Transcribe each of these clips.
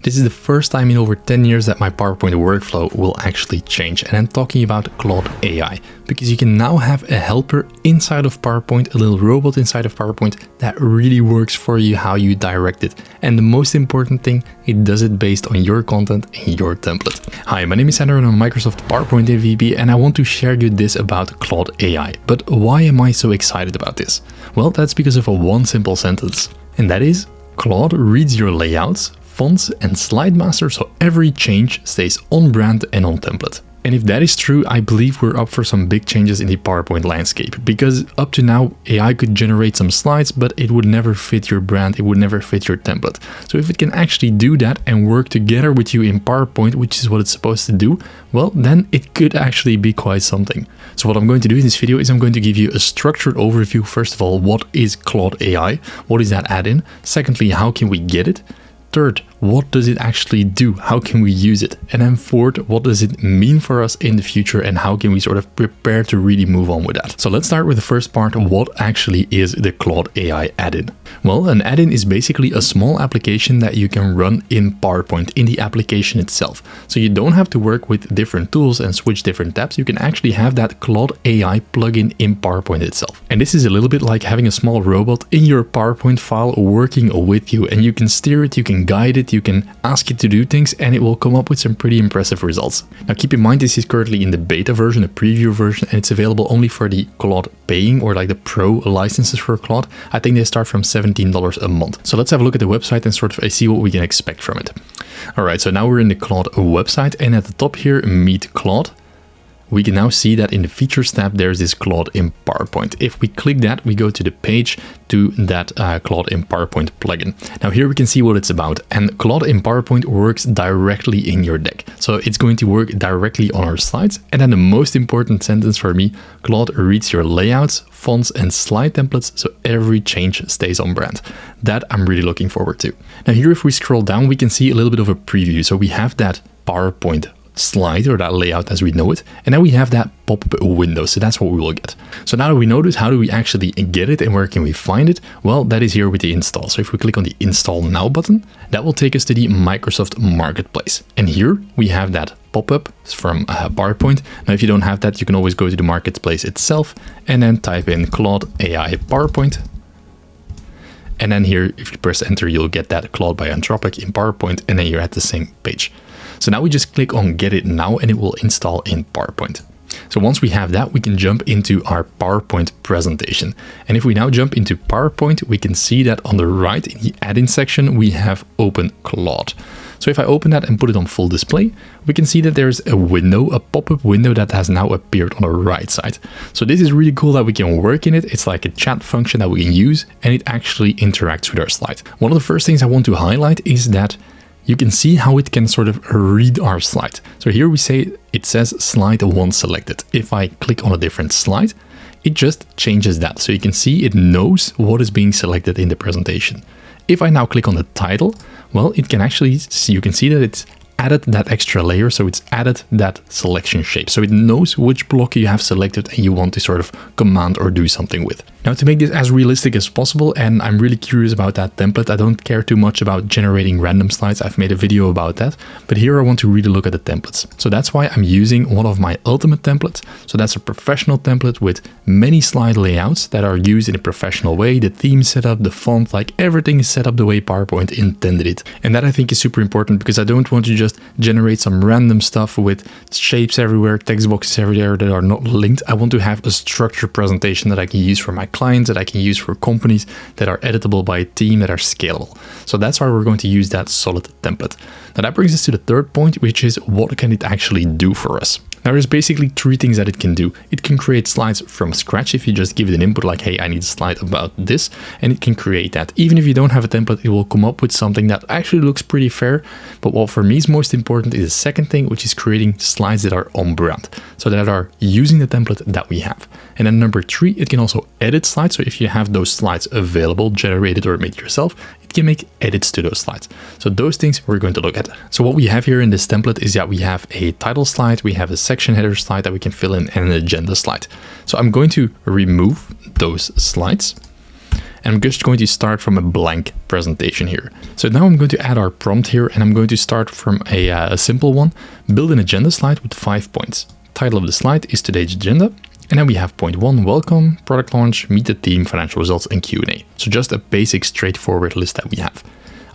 This is the first time in over 10 years that my PowerPoint workflow will actually change, and I'm talking about Claude AI, because you can now have a helper inside of PowerPoint, a little robot inside of PowerPoint that really works for you how you direct it. And the most important thing, it does it based on your content and your template. Hi, my name is Sander and I'm a Microsoft PowerPoint MVP, and I want to share you this about Claude AI. But why am I so excited about this? Well, that's because of one simple sentence, and that is Claude reads your layouts, fonts and slide master, so every change stays on brand and on template. And if that is true, I believe we're up for some big changes in the PowerPoint landscape, because up to now AI could generate some slides, but it would never fit your brand, it would never fit your template. So if it can actually do that and work together with you in PowerPoint, which is what it's supposed to do, well, then it could actually be quite something. So what I'm going to do in this video is I'm going to give you a structured overview. First of all, what is Claude AI? What is that add-in? Secondly, how can we get it? Third, what does it actually do? How can we use it? And then fourth, what does it mean for us in the future and how can we sort of prepare to really move on with that? So let's start with the first part. What actually is the Claude AI add-in? Well, an add-in is basically a small application that you can run in PowerPoint, in the application itself. So you don't have to work with different tools and switch different tabs. You can actually have that Claude AI plugin in PowerPoint itself. And this is a little bit like having a small robot in your PowerPoint file working with you, and you can steer it, you can guide it, you can ask it to do things, and it will come up with some pretty impressive results. Now keep in mind, this is currently in the beta version, a preview version, and it's available only for the Claude paying or like the pro licenses for Claude. I think they start from $17 a month. So let's have a look at the website and sort of see what we can expect from it. All right, so now we're in the Claude website, and at the top here, Meet Claude. We can now see that in the features tab, there's this Claude in PowerPoint. If we click that, we go to the page to that Claude in PowerPoint plugin. Now here we can see what it's about. And Claude in PowerPoint works directly in your deck. So it's going to work directly on our slides. And then the most important sentence for me, Claude reads your layouts, fonts and slide templates, so every change stays on brand. That I'm really looking forward to. Now here, if we scroll down, we can see a little bit of a preview. So we have that PowerPoint slide or that layout as we know it, and then we have that pop-up window, so that's what we will get. So now that we know this, how do we actually get it and where can we find it? Well, that is here with the install. So if we click on the Install Now button, that will take us to the Microsoft Marketplace, and here we have that pop-up from PowerPoint. Now if you don't have that, you can always go to the Marketplace itself and then type in Claude AI PowerPoint. And then here, if you press enter, you'll get that Claude by Anthropic in PowerPoint, and then you're at the same page. So now we just click on Get It Now and it will install in PowerPoint. So once we have that, we can jump into our PowerPoint presentation. And if we now jump into PowerPoint, we can see that on the right in the add-in section, we have Open Claude. So if I open that and put it on full display, we can see that there's a window, a pop-up window that has now appeared on the right side. So this is really cool that we can work in it. It's like a chat function that we can use, and it actually interacts with our slide. One of the first things I want to highlight is that you can see how it can sort of read our slide. So here we say it says slide 1 selected. If I click on a different slide, it just changes that. So you can see it knows what is being selected in the presentation. If I now click on the title, well, it can actually see, you can see that it's added that extra layer, so it's added that selection shape. So it knows which block you have selected and you want to sort of command or do something with. Now to make this as realistic as possible, and I'm really curious about that template, I don't care too much about generating random slides, I've made a video about that, but here I want to really look at the templates. So that's why I'm using one of my ultimate templates. So that's a professional template with many slide layouts that are used in a professional way, the theme setup, the font, like everything is set up the way PowerPoint intended it. And that I think is super important because I don't want to just generate some random stuff with shapes everywhere, text boxes everywhere that are not linked. I want to have a structured presentation that I can use for my clients, that I can use for companies, that are editable by a team, that are scalable. So that's why we're going to use that solid template. Now that brings us to the third point, which is what can it actually do for us? Now there's basically three things that it can do. It can create slides from scratch if you just give it an input like, hey, I need a slide about this, and it can create that. Even if you don't have a template, it will come up with something that actually looks pretty fair. But what for me is most important is the second thing, which is creating slides that are on brand, so that are using the template that we have. And then number three, it can also edit slides. So if you have those slides available, generated or made yourself, it can make edits to those slides. So those things we're going to look at. So what we have here in this template is that we have a title slide, we have a section header slide that we can fill in, and an agenda slide. So I'm going to remove those slides. And I'm just going to start from a blank presentation here. So now I'm going to add our prompt here, and I'm going to start from a simple one. Build an agenda slide with 5 points. Title of the slide is today's agenda. And then we have point 1, welcome, product launch, meet the team, financial results, and Q&A. So just a basic, straightforward list that we have.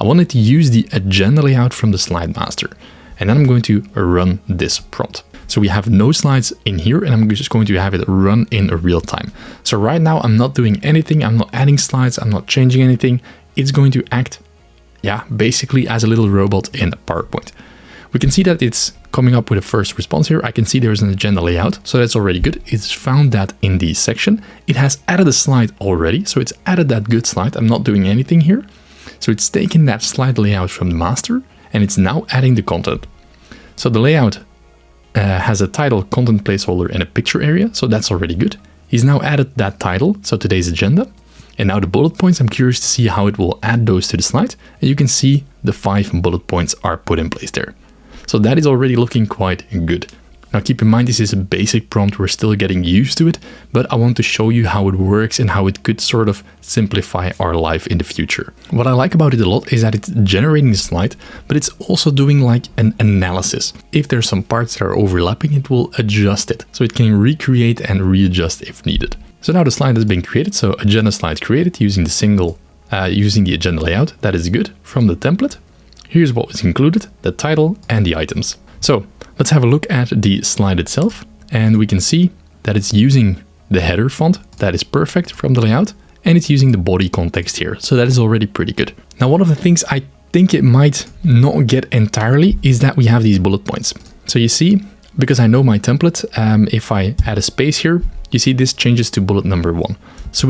I wanted to use the agenda layout from the slide master. And then I'm going to run this prompt. So we have no slides in here, and I'm just going to have it run in real time. So right now I'm not doing anything. I'm not adding slides. I'm not changing anything. It's going to act, basically as a little robot in PowerPoint. We can see that it's coming up with a first response here. I can see there's an agenda layout, so that's already good. It's found that in the section. It has added a slide already, so it's added that good slide. I'm not doing anything here. So it's taken that slide layout from the master, and it's now adding the content. So the layout has a title, content placeholder, and a picture area, so that's already good. He's now added that title, so today's agenda. And now the bullet points, I'm curious to see how it will add those to the slide. And you can see the 5 bullet points are put in place there. So that is already looking quite good. Now keep in mind, this is a basic prompt, we're still getting used to it, but I want to show you how it works and how it could sort of simplify our life in the future. What I like about it a lot is that it's generating the slide, but it's also doing like an analysis. If there's some parts that are overlapping, it will adjust it, so it can recreate and readjust if needed. So now the slide has been created, so agenda slide created using the agenda layout. That is good from the template. Here's what was included, the title and the items. So let's have a look at the slide itself, and we can see that it's using the header font. That is perfect from the layout, and it's using the body context here. So that is already pretty good. Now, one of the things I think it might not get entirely is that we have these bullet points. So you see, because I know my template, if I add a space here, you see this changes to bullet number 1. So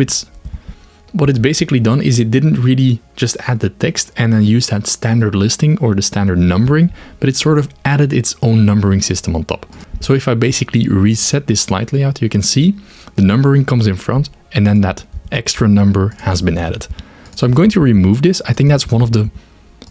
what it's basically done is it didn't really just add the text and then use that standard listing or the standard numbering, but it sort of added its own numbering system on top. So if I basically reset this slide layout, you can see the numbering comes in front and then that extra number has been added. So I'm going to remove this. I think that's one of the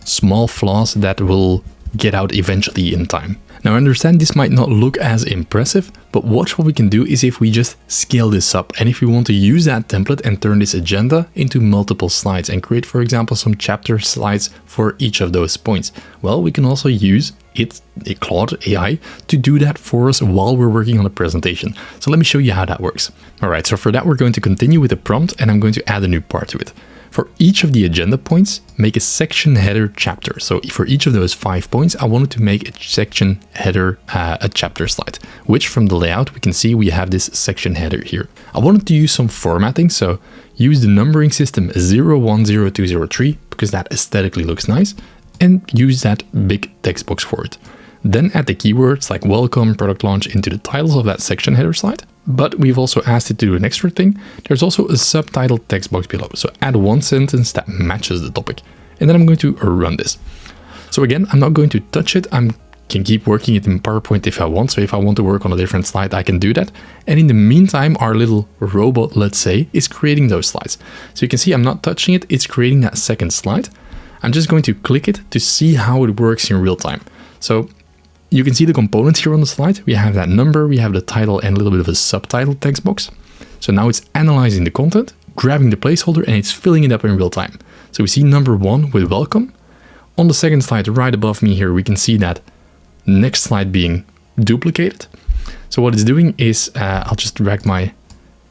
small flaws that will get out eventually in time. Now I understand this might not look as impressive, but watch what we can do is if we just scale this up, and if we want to use that template and turn this agenda into multiple slides and create, for example, some chapter slides for each of those points, well, we can also use Claude AI to do that for us while we're working on a presentation. So let me show you how that works. All right, so for that, we're going to continue with the prompt, and I'm going to add a new part to it. For each of the agenda points, make a section header chapter. So for each of those 5 points, I wanted to make a section header, a chapter slide, which from the layout, we can see we have this section header here. I wanted to use some formatting. So use the numbering system 010203 because that aesthetically looks nice, and use that big text box for it. Then add the keywords like welcome, product launch into the titles of that section header slide. But we've also asked it to do an extra thing. There's also a subtitle text box below. So add one sentence that matches the topic. And then I'm going to run this. So again, I'm not going to touch it. I can keep working it in PowerPoint if I want. So if I want to work on a different slide, I can do that. And in the meantime, our little robot, let's say, is creating those slides. So you can see I'm not touching it. It's creating that second slide. I'm just going to click it to see how it works in real time. So you can see the components here on the slide. We have that number, we have the title and a little bit of a subtitle text box. So now it's analyzing the content, grabbing the placeholder, and it's filling it up in real time. So we see number 1 with welcome. On the second slide right above me here, we can see that next slide being duplicated. So what it's doing is, I'll just drag my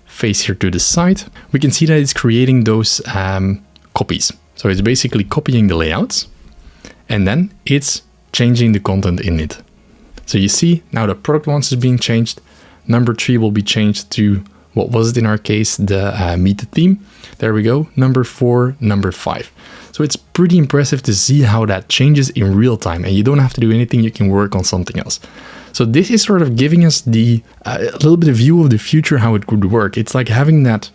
face here to the side. We can see that it's creating those copies. So it's basically copying the layouts, and then it's changing the content in it. So you see now the product launch is being changed. Number 3 will be changed to, what was it in our case, the meet the team. There we go. Number 4, number 5. So it's pretty impressive to see how that changes in real time, and you don't have to do anything. You can work on something else. So this is sort of giving us a little bit of view of the future, how it could work. It's like having that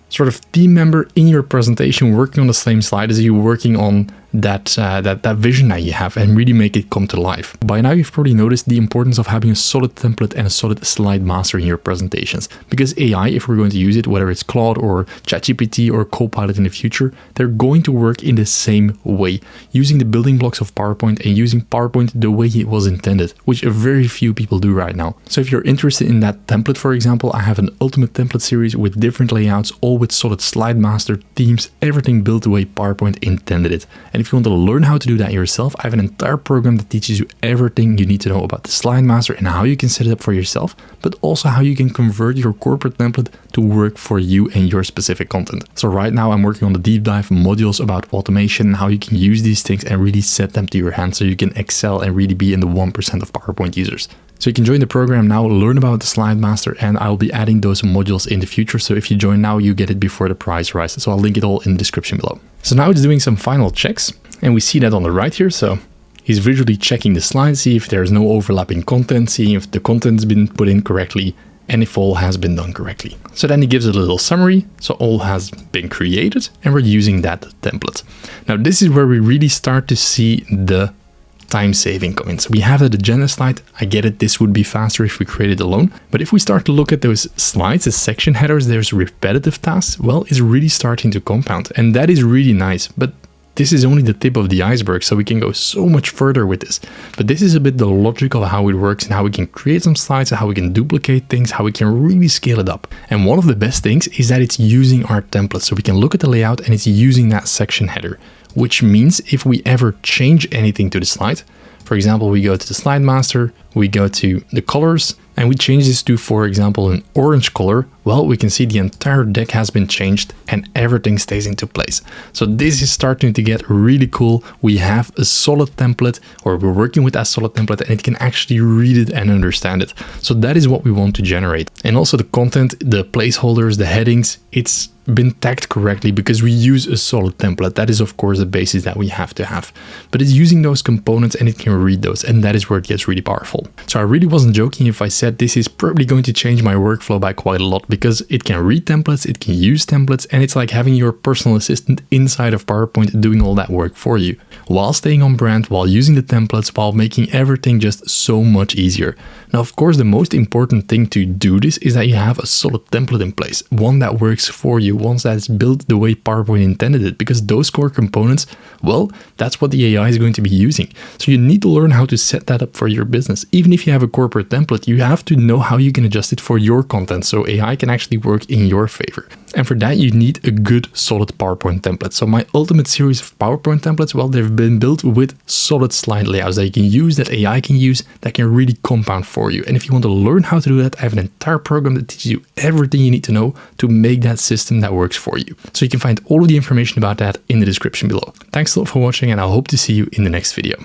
sort of team member in your presentation working on the same slide as you, working on that vision that you have and really make it come to life. By now you've probably noticed the importance of having a solid template and a solid slide master in your presentations, because AI, if we're going to use it, whether it's Claude or ChatGPT or Copilot in the future, they're going to work in the same way, using the building blocks of PowerPoint and using PowerPoint the way it was intended, which very few people do right now. So if you're interested in that template, for example, I have an ultimate template series with different layouts, all with solid slide master, themes, everything built the way PowerPoint intended it. And if you want to learn how to do that yourself, I have an entire program that teaches you everything you need to know about the slide master and how you can set it up for yourself, but also how you can convert your corporate template to work for you and your specific content. So right now I'm working on the deep dive modules about automation and how you can use these things and really set them to your hand so you can excel and really be in the 1% of PowerPoint users. So you can join the program now, learn about the slide master, and I'll be adding those modules in the future. So if you join now, you get it before the price rises. So I'll link it all in the description below. So now it's doing some final checks, and we see that on the right here. So he's visually checking the slides, see if there's no overlapping content, seeing if the content's been put in correctly, and if all has been done correctly. So then he gives a little summary. So all has been created, and we're using that template. Now this is where we really start to see the time saving come in. So we have that agenda slide. I get it, this would be faster if we create it alone. But if we start to look at those slides, the section headers, there's repetitive tasks. Well, it's really starting to compound, and that is really nice. But this is only the tip of the iceberg, so we can go so much further with this. But this is a bit the logic of how it works and how we can create some slides and how we can duplicate things, how we can really scale it up. And one of the best things is that it's using our template. So we can look at the layout and it's using that section header, which means if we ever change anything to the slide, for example, we go to the slide master, we go to the colors, and we change this to, for example, an orange color, well, we can see the entire deck has been changed and everything stays into place. So this is starting to get really cool. We have a solid template, or we're working with that solid template, and it can actually read it and understand it. So that is what we want to generate. And also the content, the placeholders, the headings, it's been tagged correctly because we use a solid template. That is, of course, the basis that we have to have. But it's using those components and it can read those, and that is where it gets really powerful. So I really wasn't joking if I said this is probably going to change my workflow by quite a lot, because it can read templates, it can use templates, and it's like having your personal assistant inside of PowerPoint doing all that work for you, while staying on brand, while using the templates, while making everything just so much easier. Now, of course, the most important thing to do this is that you have a solid template in place, one that works for you, one that's built the way PowerPoint intended it, because those core components, well, that's what the AI is going to be using. So you need to learn how to set that up for your business. Even if you have a corporate template, you have to know how you can adjust it for your content so AI can actually work in your favor. And for that, you need a good, solid PowerPoint template. So my ultimate series of PowerPoint templates, well, they've been built with solid slide layouts that you can use, that AI can use, that can really compound for you. And if you want to learn how to do that, I have an entire program that teaches you everything you need to know to make that system that works for you. So you can find all of the information about that in the description below. Thanks a lot for watching, and I hope to see you in the next video.